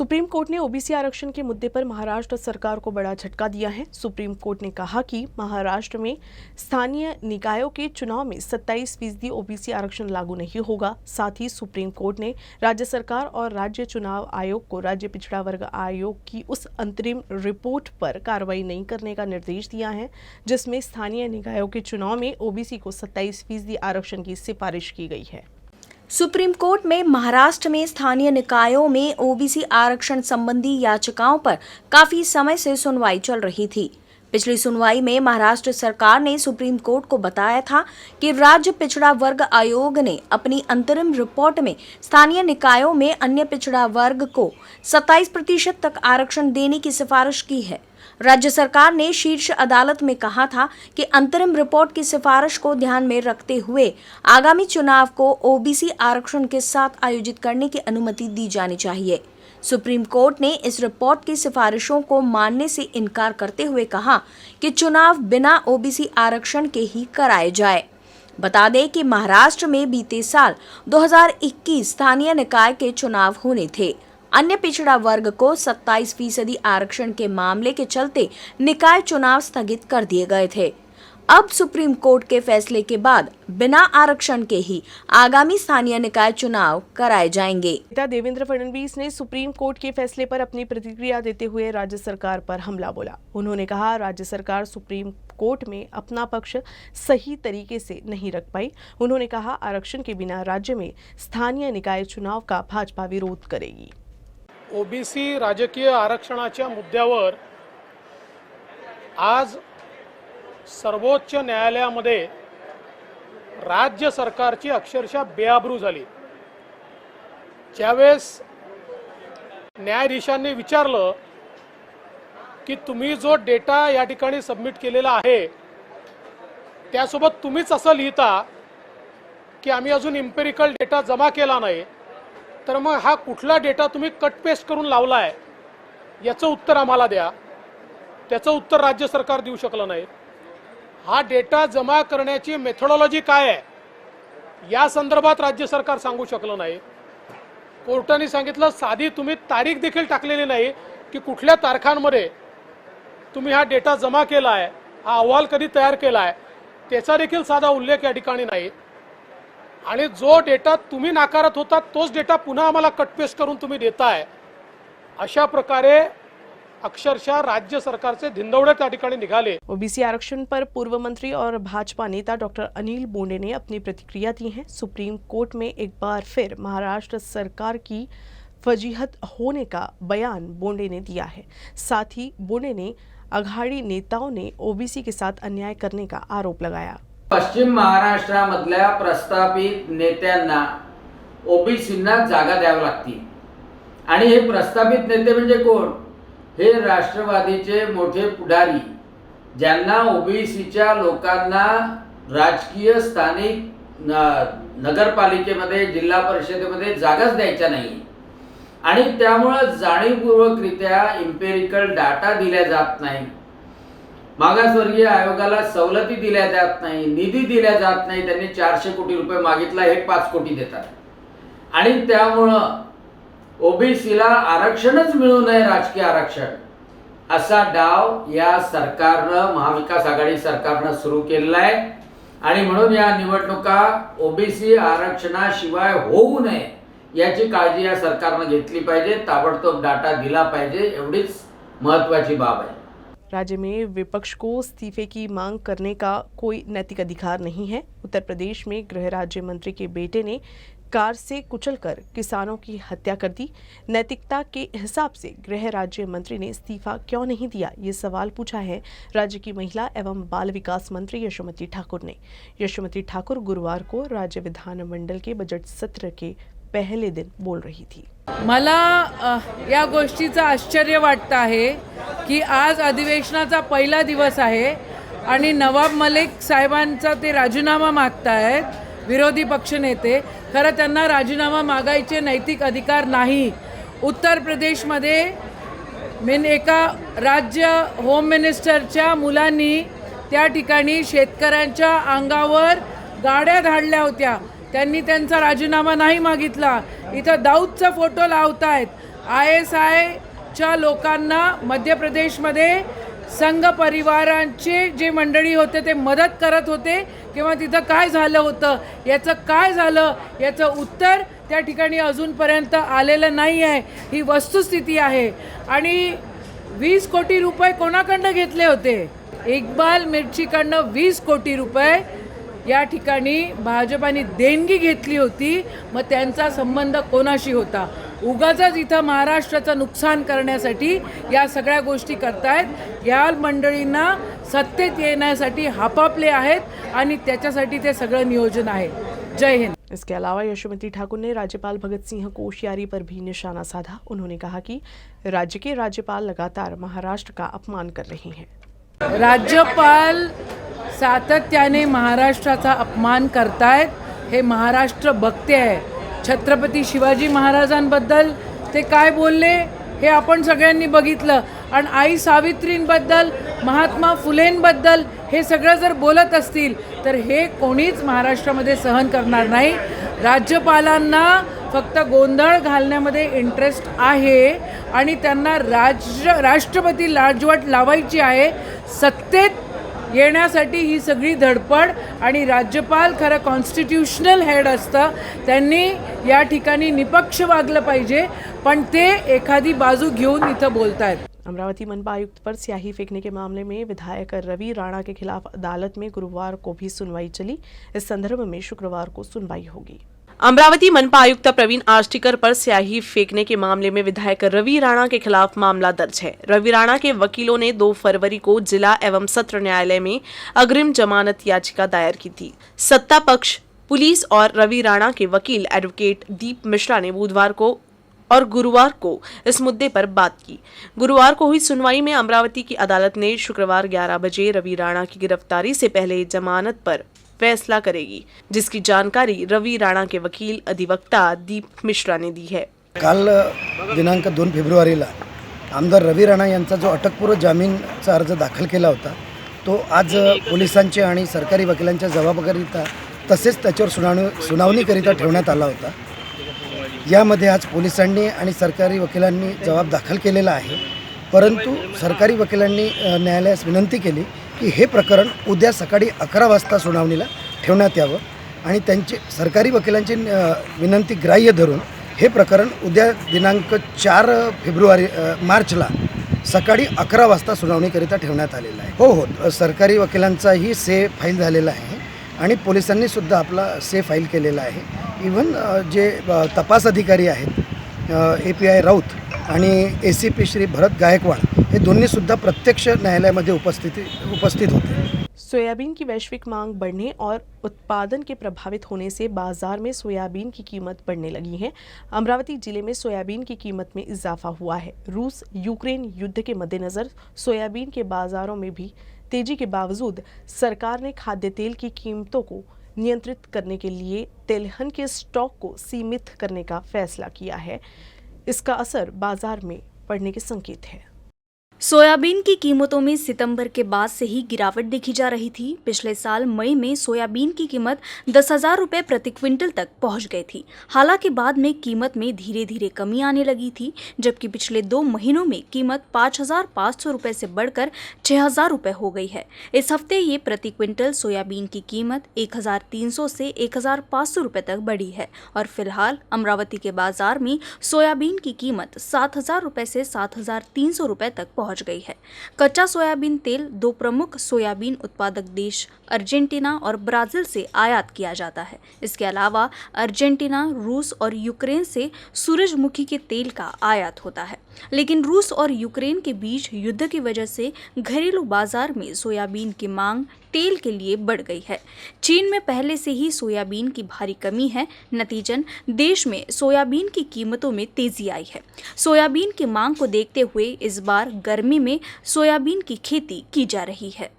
Supreme court ने OBC आरक्षण के मुद्दे पर महाराष्ट्र सरकार को बड़ा झटका दिया है। सुप्रीम कोर्ट ने कहा कि महाराष्ट्र में स्थानीय निकायों के चुनाव में 27% ओबीसी आरक्षण लागू नहीं होगा। साथ ही सुप्रीम कोर्ट ने राज्य सरकार और राज्य चुनाव आयोग को राज्य पिछड़ा वर्ग आयोग की उस अंतरिम रिपोर्ट पर कार्रवाई नहीं करने का निर्देश दिया है, जिसमें स्थानीय निकायों के चुनाव में ओबीसी को 27% आरक्षण की सिफारिश की गई है। सुप्रीम कोर्ट में महाराष्ट्र में स्थानीय निकायों में ओबीसी आरक्षण संबंधी याचिकाओं पर काफी समय से सुनवाई चल रही थी। पिछली सुनवाई में महाराष्ट्र सरकार ने सुप्रीम कोर्ट को बताया था कि राज्य पिछड़ा वर्ग आयोग ने अपनी अंतरिम रिपोर्ट में स्थानीय निकायों में अन्य पिछड़ा वर्ग को 27% तक आरक्षण देने की सिफारिश की है। राज्य सरकार ने शीर्ष अदालत में कहा था कि अंतरिम रिपोर्ट की सिफारिश को ध्यान में रखते हुए आगामी चुनाव को ओबीसी आरक्षण के साथ आयोजित करने की अनुमति दी जानी चाहिए। सुप्रीम कोर्ट ने इस रिपोर्ट की सिफारिशों को मानने से इनकार करते हुए कहा कि चुनाव बिना ओबीसी आरक्षण के ही कराए जाए। बता दें कि महाराष्ट्र में बीते साल 2021 स्थानीय निकाय के चुनाव होने थे। अन्य पिछड़ा वर्ग को 27% आरक्षण के मामले के चलते निकाय चुनाव स्थगित कर दिए गए थे। अब सुप्रीम कोर्ट के फैसले के बाद बिना आरक्षण के ही आगामी स्थानीय निकाय चुनाव कराए जाएंगे। नेता देवेंद्र फडणवीस ने सुप्रीम कोर्ट के फैसले पर अपनी प्रतिक्रिया देते हुए राज्य सरकार पर हमला बोला। उन्होंने कहा, राज्य सरकार सुप्रीम कोर्ट में अपना पक्ष सही तरीके से नहीं रख पाई। उन्होंने कहा, आरक्षण के बिना राज्य में स्थानीय निकाय चुनाव का भाजपा विरोध करेगी। ओबीसी राजकीय आरक्षणाच्या मुद्द्यावर आज सर्वोच्च न्यायालयामध्ये राज्य सरकारची अक्षरशः बेआबरू झाली। ज्यावेळेस न्यायाधीशांनी विचारलं की तुम्ही जो डेटा या ठिकाणी सबमिट केलेला आहे त्यासोबत तुम्हीच असं लिहिता की आम्ही अजून एम्पिरिकल डेटा जमा केला नाही, तर मग हा कुठला डेटा तुम्ही कट पेस्ट करून लावलाय याचं उत्तर आम्हाला द्या। त्याचं उत्तर राज्य सरकार देऊ शकलं नाही। हा डेटा जमा करण्याची मेथोडॉलॉजी काय आहे या संदर्भात राज्य सरकार सांगू शकलं नाही। कोर्टाने सांगितलं साधी तुम्ही तारीख देखील टाकलेली नाही की कुठल्या तारखांमध्ये तुम्ही हा डेटा जमा केलाय, हा अहवाल कधी तयार केलाय त्याचा देखील साधा उल्लेख या ठिकाणी नाही। आणि जो डेटा तुम्ही नाकारत होता तोच डेटा पुन्हा आम्हाला कटपेस्ट करून तुम्ही देताय। अशा प्रकारे अक्षरशः राज्य सरकार से धिंदौड़े त्या ठिकाणी निघाले। ओबीसी आरक्षण पर पूर्व मंत्री और भाजपा नेता डॉक्टर अनिल बोंडे ने अपनी प्रतिक्रिया दी है। सुप्रीम कोर्ट में एक बार फिर महाराष्ट्र सरकार की फजीहत होने का बयान बोंडे ने दिया है। साथ ही बोंडे ने आघाड़ी नेताओं ने ओबीसी के साथ अन्याय करने का आरोप लगाया। पश्चिम महाराष्ट्रामधल्या प्रस्थापित नेत्यांना ओबीसींना जागा द्यावी लागतील आणि हे प्रस्थापित नेते म्हणजे कोण? हे राष्ट्रवादीचे मोठे पुढारी ज्यांना ओबीसीच्या लोकांना राजकीय स्थानिक नगरपालिकेमध्ये जिल्हा परिषदेमध्ये जागाच द्यायच्या नाही आणि त्यामुळे जाणीवपूर्वकरित्या एम्पिरिकल डाटा दिल्या जात नाही, मागासवर्गीय आयोगाला सवलती दिल्या जात नाही, निधी दिल्या जात नाही। त्यांनी 400 कोटी रुपये मागितला, हे 5 कोटी देतात आणि त्यामुळे ओबीसीला आरक्षणच मिळू नये, राजकीय आरक्षण असा डाव या सरकारनं, महाविकास आघाडी सरकारनं सुरू केलेला आहे आणि म्हणून या निवडणुका ओबीसी आरक्षणाशिवाय होऊ नये याची काळजी या सरकारनं घेतली पाहिजे। ताबडतोब डाटा दिला पाहिजे, एवढीच महत्त्वाची बाब आहे। राज्य में विपक्ष को इस्तीफे की मांग करने का कोई नैतिक अधिकार नहीं है। उत्तर प्रदेश में गृह राज्य मंत्री के बेटे ने कार से कुचलकर किसानों की हत्या कर दी। नैतिकता के हिसाब से गृह राज्य मंत्री ने इस्तीफा क्यों नहीं दिया, ये सवाल पूछा है राज्य की महिला एवं बाल विकास मंत्री यशोमती ठाकुर ने। यशोमती ठाकुर गुरुवार को राज्य विधानमंडल के बजट सत्र के पहले दिन बोल रही थी। मला या गोष्टीचं आश्चर्य वाटतं आहे की आज अधिवेशनाचा पहिला दिवस आहे आणि नवाब मलिक साहेबांचा ते राजीनामा मागतायत विरोधी पक्षनेते। खरं त्यांना राजीनामा मागायचे नैतिक अधिकार नाही। उत्तर प्रदेशमध्ये एका राज्य होम मिनिस्टरच्या मुलांनी त्या ठिकाणी शेतकऱ्यांच्या अंगावर गाड्या धाडल्या होत्या, त्यांनी त्यांचा राजीनामा नाही मागितला। इथं दाऊदचा फोटो लावतायत ISIच्या लोकांना मध्य प्रदेशमध्ये संघ परिवारांचे जे मंडळी होते ते मदत करत होते किंवा तिथं काय झालं होतं, याचं काय झालं याचं उत्तर त्या ठिकाणी अजूनपर्यंत आलेलं नाही आहे. ही वस्तुस्थिती आहे. आणि 20 कोटी रुपये कोणाकडनं घेतले होते? इक्बाल मिर्चीकडनं 20 कोटी रुपये या ठिकाणी भाजपाने देणगी घेतली होती. मग त्यांचा संबंध कोणाशी होता? उगाचच इथं महाराष्ट्राचं नुकसान करण्यासाठी या सगळ्या गोष्टी करतायत. या मंडळींना सत्तेत येण्यासाठी हापापले आहेत आणि त्याच्यासाठी ते सगळं नियोजन आहे. जय हिंद. इसके अलावा यशोमती ठाकुर ने राज्यपाल भगत सिंह कोश्यारी पर भी निशाना साधा. उन्होंने कहा कि राज्य के राज्यपाल लगातार महाराष्ट्र का अपमान कर रहे हैं. राज्यपाल सातत्याने महाराष्ट्राचा अपमान करतायत. हे महाराष्ट्र बघते आहे. छत्रपती शिवाजी महाराजांबद्दल ते काय बोलले हे आपण सगळ्यांनी बघितलं. आणि आई सावित्रींबद्दल, महात्मा फुलेंबद्दल हे सगळं जर बोलत असतील तर हे कोणीच महाराष्ट्रामध्ये सहन करणार नाही. राज्यपालांना फक्त गोंधळ घालण्यामध्ये इंटरेस्ट आहे आणि त्यांना राष्ट्रपती राजवट लावायची आहे. सत्तेत येण्यासाठी ही सगळी धडपड. आणि राज्यपाल खरं कॉन्स्टिट्यूशनल हेड असतं. त्यांनी या ठिकाणी निपक्ष वागलं पाहिजे, पण ते एखादी बाजू घेऊन इथं बोलतायत. अमरावती मनपा आयुक्त पर स्याही फेंकने के मामले में विधायक रवि राणा के खिलाफ अदालत में गुरुवार को भी सुनवाई चली. इस संदर्भ में शुक्रवार को सुनवाई होगी. अमरावती मनपा आयुक्त प्रवीण आष्टीकर पर स्याही फेंकने के मामले में विधायक रवि राणा के खिलाफ मामला दर्ज है. रवि राणा के वकीलों ने 2 फरवरी को जिला एवं सत्र न्यायालय में अग्रिम जमानत याचिका दायर की थी. सत्ता पक्ष, पुलिस और रवि राणा के वकील एडवोकेट दीप मिश्रा ने बुधवार को और गुरुवार को इस मुद्दे पर बात की. गुरुवार को हुई सुनवाई में अमरावती की अदालत ने शुक्रवार 11 बजे रवि राणा की गिरफ्तारी से पहले जमानत पर फैसला करेगी, जिसकी जानकारी रवि राणा के वकील अधिवक्ता दीप मिश्रा ने दी है. काल दिनांक 2 फेब्रुवारीला आमदार रवि राणा यांचा जो अटकपूर्व जामीनचा अर्ज दाखल केला होता तो आज पोलिसांचे आणि सरकारी वकिलांच्या जबाबाकरिता तसेच त्याच्यावर सुनावणीकरिता ठेवण्यात आला होता. यामध्ये आज पोलिसांनी आणि सरकारी वकिलांनी जबाब दाखल केलेला आहे. परंतु सरकारी वकिलांनी न्यायालयास विनंती केली की हे प्रकरण उद्या सकाळी 11 वाजता सुनावणीला ठेवण्यात यावं आणि त्यांची सरकारी वकिलांची विनंती ग्राह्य धरून हे प्रकरण उद्या दिनांक 4 मार्चला सकाळी 11 वाजता सुनावणीकरिता ठेवण्यात आलेला आहे. हो, सरकारी वकिलांचाही से फाईल झालेला आहे आणि पोलिसांनी सुद्धा आपला से फाईल केलेला आहे. इव्हन जे तपास अधिकारी आहेत API राऊत आणि ACP श्री भरत गायकवाड हे दोन्ही सुद्धा प्रत्यक्ष न्यायालयामध्ये उपस्थित होते. सोयाबीन की वैश्विक मांग बढ़ने और उत्पादन के प्रभावित होने से बाजार में सोयाबीन की कीमत बढ़ने लगी है. अमरावती जिले में सोयाबीन की कीमत में इजाफा हुआ है. रूस यूक्रेन युद्ध के मद्देनज़र सोयाबीन के बाजारों में भी तेजी के बावजूद सरकार ने खाद्य तेल की कीमतों को नियंत्रित करने के लिए तेलहन के स्टॉक को सीमित करने का फैसला किया है. इसका असर बाजार में पड़ने के संकेत है. सोयाबीन की कीमतों में सितंबर के बाद से ही गिरावट देखी जा रही थी. पिछले साल मई में सोयाबीन की कीमत 10,000 रुपये प्रति क्विंटल तक पहुंच गई थी. हालांकि बाद में कीमत में धीरे धीरे कमी आने लगी थी, जबकि पिछले 2 महीनों में कीमत 5,500 रुपये से बढ़कर 6,000 रुपये हो गई है. इस हफ्ते ये प्रति क्विंटल सोयाबीन की कीमत 1,300 से 1,500 रुपये तक बढ़ी है और फिलहाल अमरावती के बाजार में सोयाबीन की कीमत 7,000 रुपये से 7,300 रुपये तक पहुंच गई है. कच्चा सोयाबीन तेल 2 प्रमुख सोयाबीन उत्पादक देश अर्जेंटीना और ब्राजील से आयात किया जाता है. इसके अलावा अर्जेंटीना, रूस और यूक्रेन से सूरजमुखी के तेल का आयात होता है. लेकिन रूस और यूक्रेन के बीच युद्ध की वजह से घरेलू बाजार में सोयाबीन की मांग तेल के लिए बढ़ गई है. चीन में पहले से ही सोयाबीन की भारी कमी है. नतीजन देश में सोयाबीन की कीमतों में तेजी आई है. सोयाबीन की मांग को देखते हुए इस बार गर्मी में सोयाबीन की खेती की जा रही है.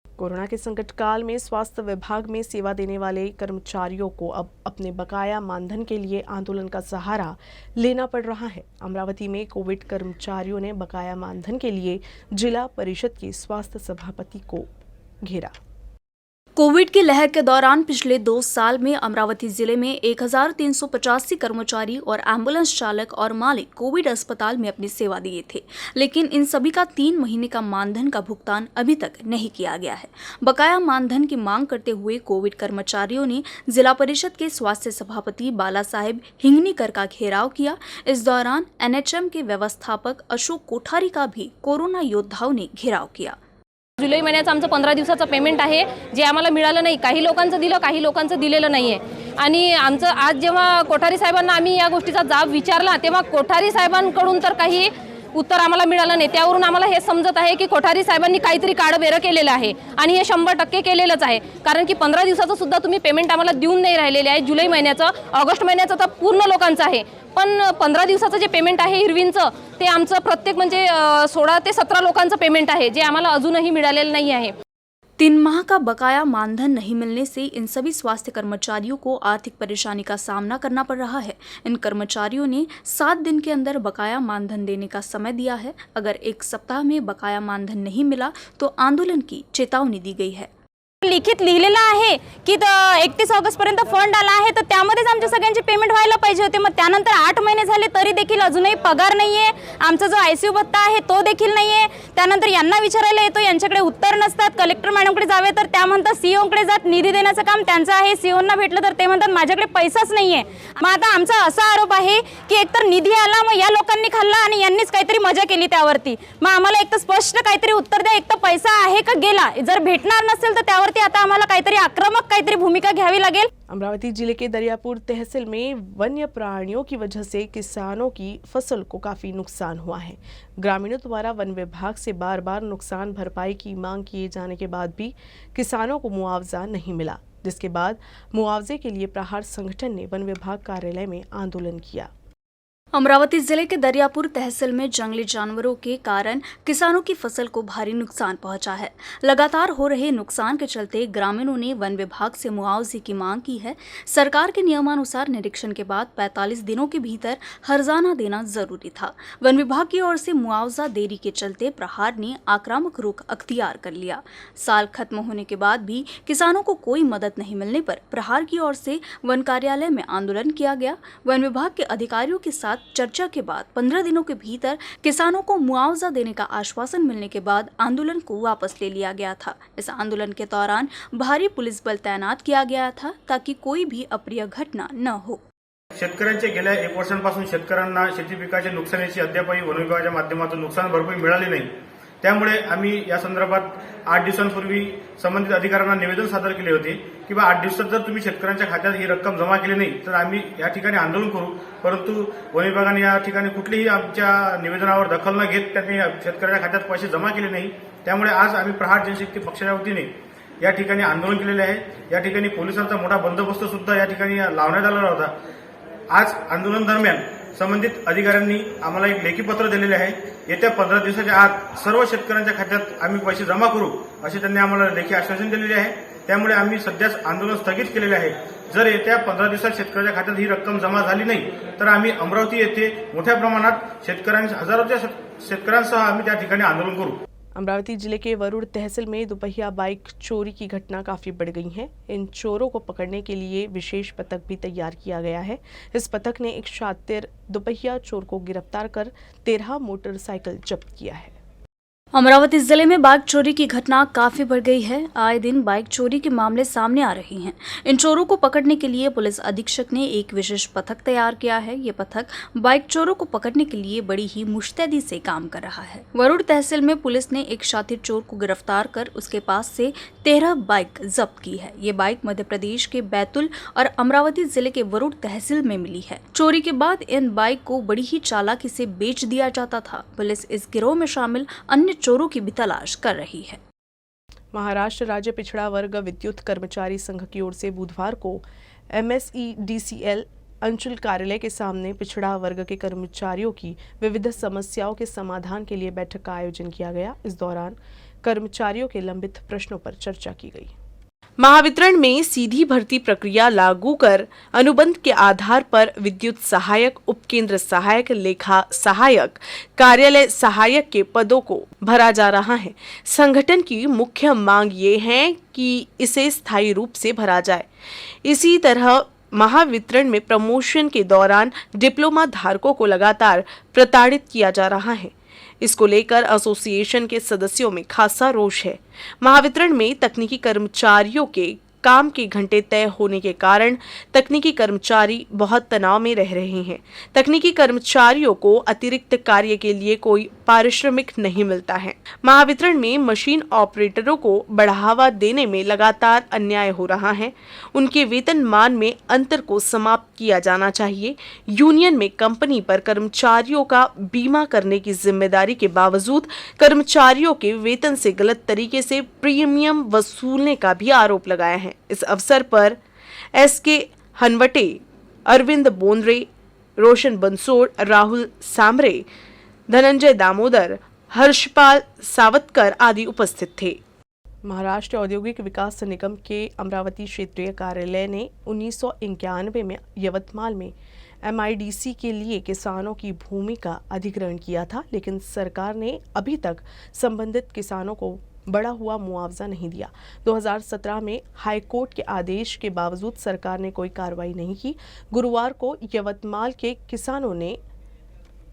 कोरोना के संकट काल में स्वास्थ्य विभाग में सेवा देने वाले कर्मचारियों को अब अपने बकाया मानधन के लिए आंदोलन का सहारा लेना पड़ रहा है. अमरावती में कोविड कर्मचारियों ने बकाया मानधन के लिए जिला परिषद के स्वास्थ्य सभापति को घेरा. कोविड की लहर के दौरान पिछले 2 साल में अमरावती जिले में 1385 कर्मचारी और एम्बुलेंस चालक और मालिक कोविड अस्पताल में अपनी सेवा दिए थे, लेकिन इन सभी का 3 महीने का मानधन का भुगतान अभी तक नहीं किया गया है। बकाया मानधन की मांग करते हुए कोविड कर्मचारियों ने जिला परिषद के स्वास्थ्य सभापति बाला साहेब हिंगनीकर का घेराव किया। इस दौरान एनएचएम के व्यवस्थापक अशोक कोठारी का भी कोरोना योद्धाओं ने घेराव किया। जुलै महिन्याचं आमचं 15 दिवसाचं पेमेंट आहे जे आम्हाला मिळालं नाही। काही लोकांचं दिलं, काही लोकांचं दिलेलं नाहीये। आणि आमचं आज जेव्हा कोठारी साहेबांना आम्ही या गोष्टीचा जाब विचारला तेव्हा कोठारी साहेबांकडून तर काही उत्तर आम्हाला मिळालं नाही। त्यावरून आम्हाला हे समजत आहे की कोठारी साहेबांनी काहीतरी काळबेरं केलेलं आहे आणि हे 100% केलेलंच आहे, कारण की 15 दिवसाचं सुद्धा तुम्ही पेमेंट आम्हाला देऊन नाही राहिलेले आहे। जुलै महिन्याचं, ऑगस्ट महिन्याचं तर पूर्ण लोकांचं आहे, पण 15 दिवसाचं जे पेमेंट आहे हिरवींचं ते आमचं प्रत्येक म्हणजे 16 ते 17 लोकांचं पेमेंट आहे जे आम्हाला अजूनही मिळालेलं नाही आहे। 3 माह का बकाया मानधन नहीं मिलने से इन सभी स्वास्थ्य कर्मचारियों को आर्थिक परेशानी का सामना करना पड़ रहा है। इन कर्मचारियों ने 7 दिन के अंदर बकाया मानधन देने का समय दिया है। अगर 1 सप्ताह में बकाया मानधन नहीं मिला तो आंदोलन की चेतावनी दी गई है। लिखित लिहिलेलं आहे की 31 ऑगस्ट पर्यंत फंड आला आहे, तर त्यामध्येच आमच्या सगळ्यांचे पेमेंट व्हायला पाहिजे होते। मग त्यानंतर 8 महिने झाले तरी देखील अजूनही पगार नाहीये। आमचा जो आयसीयू भत्ता आहे तो देखील नाहीये। त्यानंतर यांना विचारायला येतो, यांच्याकडे उत्तर नसतात। कलेक्टर मॅडमकडे जावे तर त्या म्हणतात सीओकडे जात, निधी देण्याचं काम त्यांचं आहे। सीओना भेटलं तर ते म्हणतात माझ्याकडे पैसाच नाहीये। मग आता आमचा असा आरोप आहे की एकतर निधी आला, मग या लोकांनी खाल्ला आणि यांनीच काहीतरी मजा केली त्यावरती। मग आम्हाला एक तर स्पष्ट काहीतरी उत्तर द्या, एक तर पैसा आहे का गेला। जर भेटणार नसेल तर त्यावर आता आम्हाला काहीतरी आक्रमक काहीतरी भूमिका घ्यावी लागेल। अमरावती जिले के दरियापुर तहसील में वन्य प्राणियों की वजह से किसानों की फसल को काफी नुकसान हुआ है। ग्रामीणों द्वारा वन विभाग से बार बार नुकसान भरपाई की मांग किए जाने के बाद भी किसानों को मुआवजा नहीं मिला, जिसके बाद मुआवजे के लिए प्रहार संगठन ने वन विभाग कार्यालय में आंदोलन किया। अमरावती जिले के दरियापुर तहसील में जंगली जानवरों के कारण किसानों की फसल को भारी नुकसान पहुंचा है। लगातार हो रहे नुकसान के चलते ग्रामीणों ने वन विभाग से मुआवजे की मांग की है। सरकार के नियमानुसार निरीक्षण के बाद 45 दिनों के भीतर हर्जाना देना जरूरी था। वन विभाग की ओर से मुआवजा देरी के चलते प्रहार ने आक्रामक रुख अख्तियार कर लिया। साल खत्म होने के बाद भी किसानों को कोई मदद नहीं मिलने पर प्रहार की ओर से वन कार्यालय में आंदोलन किया गया। वन विभाग के अधिकारियों के साथ चर्चा के बाद 15 दिनों के भीतर किसानों को मुआवजा देने का आश्वासन मिलने के बाद आंदोलन को वापस ले लिया गया था। इस आंदोलन के दौरान भारी पुलिस बल तैनात किया गया था ताकि कोई भी अप्रिय घटना न हो। शेतकऱ्यांचे गेल्या 1 वर्षांपासून शेतकऱ्यांना शेती पिकाच्या नुकसानीची अद्यापही वन विभागाच्या माध्यमातून नुकसान भरपाई मिळाली नाही। त्यामुळे आम्ही या संदर्भात 8 दिवसांपूर्वी संबंधित अधिकाऱ्यांना निवेदन सादर केले होते की 8 दिवसात जर तुम्ही शेतकऱ्यांच्या खात्यात ही रक्कम जमा केली नाही तर आम्ही या ठिकाणी आंदोलन करू। परंतु वन विभागाने या ठिकाणी कुठलीही आमच्या निवेदनावर दखल न घेत त्यांनी शेतकऱ्यांच्या खात्यात पैसे जमा केले नाही। त्यामुळे आज आम्ही प्रहार जनशक्ती पक्षाच्या वतीने या ठिकाणी आंदोलन केलेले आहे। या ठिकाणी पोलिसांचा मोठा बंदोबस्त सुद्धा या ठिकाणी लावण्यात आलेला होता। आज आंदोलन दरम्यान संबंधित अधिकाऱ्यांनी आम्हाला एक लेखी पत्र दिलेले आहे। येत्या 15 दिवसाच्या आत सर्व शेतकऱ्यांच्या खात्यात आम्ही पैसे जमा करू असे त्यांनी आम्हाला लेखी आश्वासन दिलेले आहे। त्यामुळे आम्ही सध्याच आंदोलन स्थगित केलेले आहे। जर येत्या 15 दिवसात शेतकऱ्यांच्या खात्यात ही रक्कम जमा झाली नाही तर आम्ही अमरावती येथे मोठ्या प्रमाणात हजारोच्या शेतकऱ्यांसह आम्ही त्या ठिकाणी आंदोलन करू। अमरावती जिले के वरुड़ तहसील में दोपहिया बाइक चोरी की घटना काफ़ी बढ़ गई है। इन चोरों को पकड़ने के लिए विशेष पथक भी तैयार किया गया है। इस पथक ने एक शातिर दोपहिया चोर को गिरफ्तार कर 13 मोटरसाइकिल जब्त किया है। अमरावती जिले में बाइक चोरी की घटना काफी बढ़ गई है। आए दिन बाइक चोरी के मामले सामने आ रहे हैं। इन चोरों को पकड़ने के लिए पुलिस अधीक्षक ने एक विशेष पथक तैयार किया है। ये पथक बाइक चोरों को पकड़ने के लिए बड़ी ही मुस्तैदी से काम कर रहा है। वरुड़ तहसील में पुलिस ने एक शातिर चोर को गिरफ्तार कर उसके पास से 13 बाइक जब्त की है। ये बाइक मध्य प्रदेश के बैतूल और अमरावती जिले के वरुड़ तहसील में मिली है। चोरी के बाद इन बाइक को बड़ी ही चालाकी से बेच दिया जाता था। पुलिस इस गिरोह में शामिल अन्य चोरों की भी तलाश कर रही है। महाराष्ट्र राज्य पिछड़ा वर्ग विद्युत कर्मचारी संघ की ओर से बुधवार को MSEDCL अंचल कार्यालय के सामने पिछड़ा वर्ग के कर्मचारियों की विविध समस्याओं के समाधान के लिए बैठक का आयोजन किया गया। इस दौरान कर्मचारियों के लंबित प्रश्नों पर चर्चा की गई। महावितरण में सीधी भर्ती प्रक्रिया लागू कर अनुबंध के आधार पर विद्युत सहायक, उपकेंद्र सहायक, लेखा सहायक, कार्यालय सहायक के पदों को भरा जा रहा है। संगठन की मुख्य मांग ये है कि इसे स्थायी रूप से भरा जाए। इसी तरह महावितरण में प्रमोशन के दौरान डिप्लोमा धारकों को लगातार प्रताड़ित किया जा रहा है। इसको लेकर एसोसिएशन के सदस्यों में खासा रोष है। महावितरण में तकनीकी कर्मचारियों के काम के घंटे तय होने के कारण तकनीकी कर्मचारी बहुत तनाव में रह रहे हैं। तकनीकी कर्मचारियों को अतिरिक्त कार्य के लिए कोई पारिश्रमिक नहीं मिलता है। महावितरण में मशीन ऑपरेटरों को बढ़ावा देने में लगातार अन्याय हो रहा है। उनके वेतनमान में अंतर को समाप्त किया जाना चाहिए। यूनियन में कंपनी पर कर्मचारियों का बीमा करने की जिम्मेदारी के बावजूद कर्मचारियों के वेतन से गलत तरीके से प्रीमियम वसूलने का भी आरोप लगाया है। इस अवसर पर एसके हनवटे, अरविंद बोंद्रे, रोशन बंसोड़, राहुल सांबरे, धनंजय दामोदर, हर्षपाल सावतकर आदि उपस्थित थे। महाराष्ट्र औद्योगिक विकास निगम के अमरावती क्षेत्रीय कार्यालय ने 1991 में यवतमाल में MIDC के लिए किसानों की भूमि का अधिग्रहण किया था, लेकिन सरकार ने अभी तक संबंधित किसानों को बड़ा हुआ मुआवजा नहीं दिया। 2017 में हाईकोर्ट के आदेश के बावजूद सरकार ने कोई कार्रवाई नहीं की। गुरुवार को यवतमाल के किसानों ने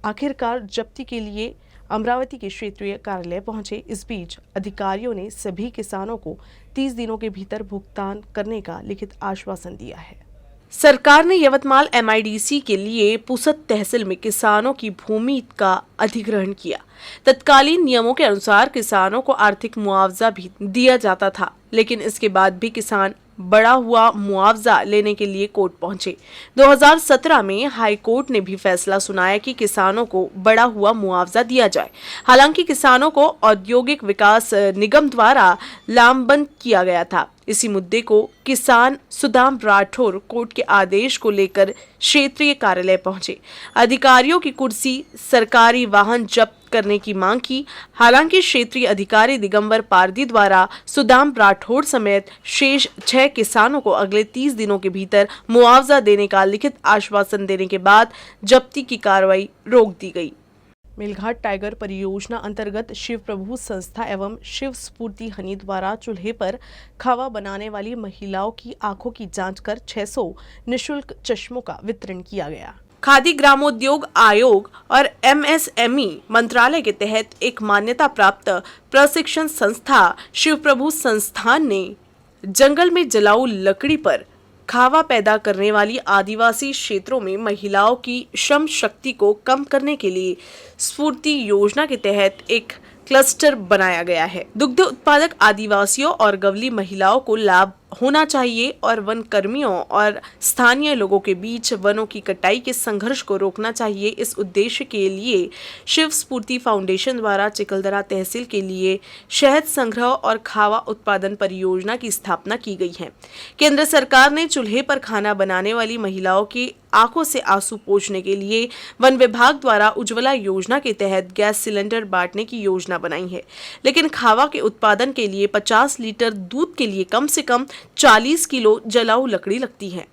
आखिरकार जब्ती के लिए अमरावती के क्षेत्रीय कार्यालय पहुंचे। इस बीच अधिकारियों ने सभी किसानों को 30 दिनों के भीतर भुगतान करने का लिखित आश्वासन दिया है। सरकार ने यवतमाल MIDC के लिए पुसद तहसील में किसानों की भूमि का अधिग्रहण किया। तत्कालीन नियमों के अनुसार किसानों को आर्थिक मुआवजा भी दिया जाता था, लेकिन इसके बाद भी किसान बड़ा हुआ मुआवजा लेने के लिए कोर्ट पहुंचे। 2017 में हाई कोर्ट ने भी फैसला सुनाया कि किसानों को बड़ा हुआ मुआवजा दिया जाए। हालांकि किसानों को औद्योगिक विकास निगम द्वारा लामबंद किया गया था। इसी मुद्दे को किसान सुदाम राठौर कोर्ट के आदेश को लेकर क्षेत्रीय कार्यालय पहुंचे। अधिकारियों की कुर्सी, सरकारी वाहन जब्त करने की मांग की। हालांकि क्षेत्रीय अधिकारी दिगंबर पारदी द्वारा सुदाम राठौर समेत शेष 6 किसानों को अगले 30 दिनों के भीतर मुआवजा देने का लिखित आश्वासन देने के बाद जब्ती की कार्रवाई रोक दी गई। मेलघाट टाइगर परियोजना अंतर्गत शिव प्रभु संस्था एवं शिव स्फूर्ति हनी द्वारा चूल्हे पर खावा बनाने वाली महिलाओं की आंखों की जांच कर 600 निःशुल्क चश्मों का वितरण किया गया। खादी ग्रामोद्योग आयोग और MSME मंत्रालय के तहत एक मान्यता प्राप्त प्रशिक्षण संस्था शिव प्रभु संस्थान ने जंगल में जलाऊ लकड़ी पर खावा पैदा करने वाली आदिवासी क्षेत्रों में महिलाओं की श्रम शक्ति को कम करने के लिए स्फूर्ति योजना के तहत एक क्लस्टर बनाया गया है। दुग्ध उत्पादक आदिवासियों और गवली महिलाओं को लाभ होना चाहिए और वन कर्मियों और स्थानीय लोगों के बीच वनों की कटाई के संघर्ष को रोकना चाहिए। इस उद्देश्य के लिए शिव स्फूर्ति फाउंडेशन द्वारा चिकलदरा तहसील के लिए शहद संग्रह और खावा उत्पादन परियोजना की स्थापना की गई है। केंद्र सरकार ने चूल्हे पर खाना बनाने वाली महिलाओं की आंखों से आंसू पोंछने के लिए वन विभाग द्वारा उज्ज्वला योजना के तहत गैस सिलेंडर बांटने की योजना बनाई है, लेकिन खावा के उत्पादन के लिए 50 लीटर दूध के लिए कम से कम 40 किलो जलाऊ लकड़ी लगती है।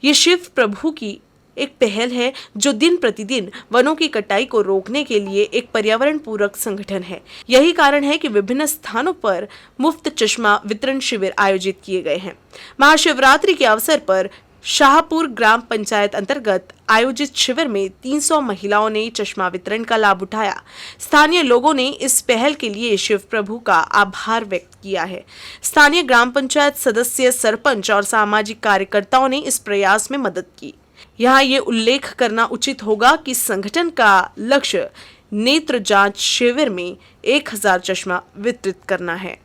ये शिव प्रभु की एक पहल है जो दिन प्रतिदिन वनों की कटाई को रोकने के लिए एक पर्यावरण पूरक संगठन है। यही कारण है कि विभिन्न स्थानों पर मुफ्त चश्मा वितरण शिविर आयोजित किए गए हैं। महाशिवरात्रि के अवसर पर शाहपुर ग्राम पंचायत अंतर्गत आयोजित शिविर में 300 महिलाओं ने चश्मा वितरण का लाभ उठाया। स्थानीय लोगों ने इस पहल के लिए शिव प्रभु का आभार व्यक्त किया है। स्थानीय ग्राम पंचायत सदस्य, सरपंच और सामाजिक कार्यकर्ताओं ने इस प्रयास में मदद की। यहाँ ये उल्लेख करना उचित होगा कि संगठन का लक्ष्य नेत्र जांच शिविर में 1000 चश्मा वितरित करना है।